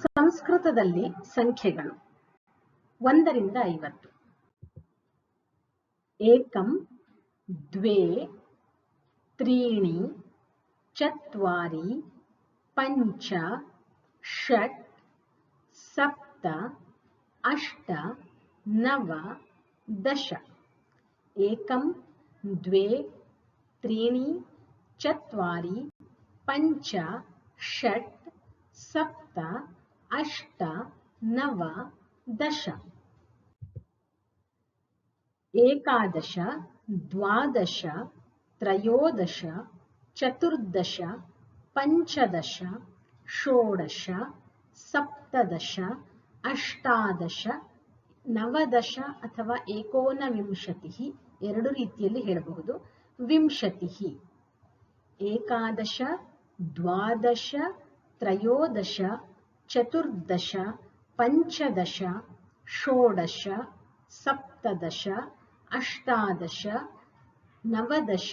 ಸಂಸ್ಕೃತದಲ್ಲಿ ಸಂಖ್ಯೆಗಳು 1 ರಿಂದ 50. ಏಕಂ, ದ್ವೇ, ತ್ರೀಣಿ, ಚತ್ವಾರಿ, ಪಂಚ, ಷಟ್, ಸಪ್ತ, ಅಷ್ಟ, ನವ, ದಶ. ಏಕಂ, ದ್ವೇ, ತ್ರೀಣಿ, ಚತ್ವಾರಿ, ಪಂಚ, ಷಟ್, ಸಪ್ತ, ಅಷ್ಟ, ನವ, ದಶ. ಏಕಾದಶ, ದ್ವಾದಶ, ತ್ರಯೋದಶ, ಚತುರ್ದಶ, ಪಂಚದಶ, ಷೋಡಶ, ಸಪ್ತದಶ, ಅಷ್ಟಾದಶ, ನವದಶ ಅಥವಾ ಏಕೋನವಿಂಶತಿಃ ಎರಡು ರೀತಿಯಲ್ಲಿ ಹೇಳಬಹುದು. ವಿಂಶತಿಃ. ಏಕಾದಶ, ದ್ವಾದಶ, ತ್ರಯೋದಶ, ಚತುರ್ದಶ, ಪಂಚದಶ, ಷೋಡಶ, ಸಪ್ತದಶ, ಅಷ್ಟಾದಶ, ನವದಶ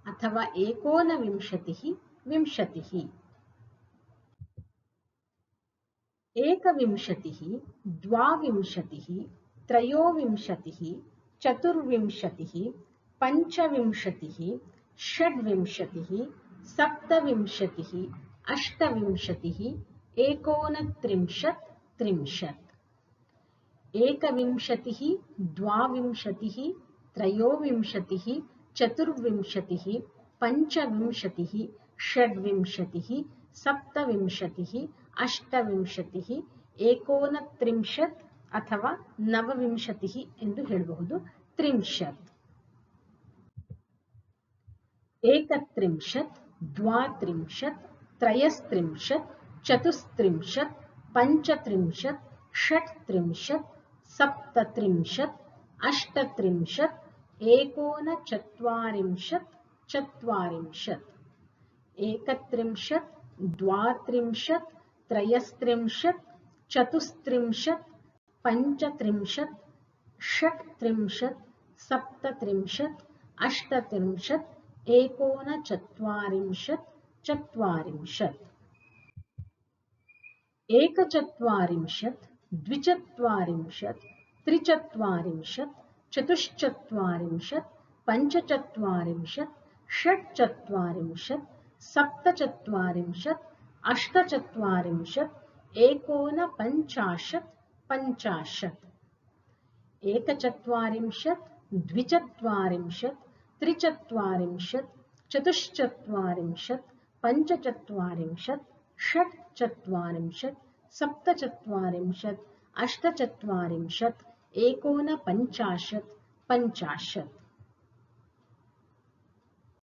ಅಥವಾ ಏಕೋನವಿಂಶತಿಃ ವಿಂಶತಿಃ. ಏಕವಿಂಶತಿಃ, ದ್ವಾವಿಂಶತಿಃ, ತ್ರಯೋವಿಂಶತಿಃ, ಚತುರ್ವಿಂಶತಿಃ, ಪಂಚವಿಂಶತಿಃ, ಷಡ್ವಿಂಶತಿಃ, ಸಪ್ತವಿಂಶತಿಃ, ಅಷ್ಟವಿಂಶತಿಃ, ಏಕೋನತ್ರಿಂಶತ್, ತ್ರಿಂಶತ್. ಏಕವಿಂಶತಿಃ, ದ್ವಾವಿಂಶತಿಃ, ತ್ರಯೋವಿಂಶತಿಃ, ಚತುರ್ವಿಂಶತಿಃ, ಪಂಚವಿಂಶತಿಃ, ಷಡ್ವಿಂಶತಿಃ, ಸಪ್ತವಿಂಶತಿಃ, ಅಷ್ಟವಿಂಶತಿಃ, ಏಕೋನತ್ರಿಂಶತ್ ಅಥವಾ ನವವಿಂಶತಿಃ ಎಂದು ಹೇಳಬಹುದು. ತ್ರಿಂಶತ್. ಏಕತ್ರಿಂಶತ್, ದ್ವಾತ್ರಿಂಶತ್, ತ್ರಯಸ್ತ್ರಿಂಶತ್, ಚತುಸ್ತ್ರಿಂಶತ್, ಪಂಚತ್ರಿಂಶತ್, ಷಟ್ತ್ರಿಂಶತ್, ಸಪ್ತತ್ರಿಂಶತ್, ಅಷ್ಟತ್ರಿಂಶತ್, ಏಕೋನಚತ್ವಾರಿಂಶತ್, ಚತ್ವಾರಿಂಶತ್. ಏಕತ್ರಿಂಶತ್, ದ್ವಾತ್ರಿಂಶತ್, ತ್ರಯಸ್ತ್ರಿಂಶತ್, ಚತುಸ್ತ್ರಿಂಶತ್, ಪಂಚತ್ರಿಂಶತ್, ಷಟ್ತ್ರಿಂಶತ್, ಸಪ್ತತ್ರಿಂಶತ್, ಅಷ್ಟತ್ರಿಂಶತ್, ಏಕೋನಚತ್ವಾರಿಂಶತ್, ಚತ್ವಾರಿಂಶತ್. ಏಕಚತ್ವಾರಿಂಶತ್, ದ್ವಿಚತ್ವಾರಿಂಶತ್, ತ್ರಿಚತ್ವಾರಿಂಶತ್, ಚತುಶ್ಚತ್ವಾರಿಂಶತ್, ಪಂಚಚತ್ವಾರಿಂಶತ್, ಷಟ್ಚತ್ವಾರಿಂಶತ್, ಸಪ್ತಚತ್ವಾರಿಂಶತ್, ಅಷ್ಟಚತ್ವಾರಿಂಶತ್, ಏಕೋನಪಂಚಾಶತ್, ಪಂಚಾಶತ್. ಏಕಚತ್ವಾರಿಂಶತ್, ದ್ವಿಚತ್ವಾರಿಂಶತ್, ತ್ರಿಚತ್ವಾರಿಂಶತ್, ಚತುಶ್ಚತ್ವಾರಿಂಶತ್, ಪಂಚಚತ್ವಾರಿಂಶತ್, ಷಟ್ಚತ್ವಾರಿಂಶತ್, ಸಪ್ತಚತ್ವಾರಿಂಶತ್, ಅಷ್ಟಚತ್ವಾರಿಂಶತ್, ಏಕೋನಪಂಚಾಶತ್, ಪಂಚಾಶತ್.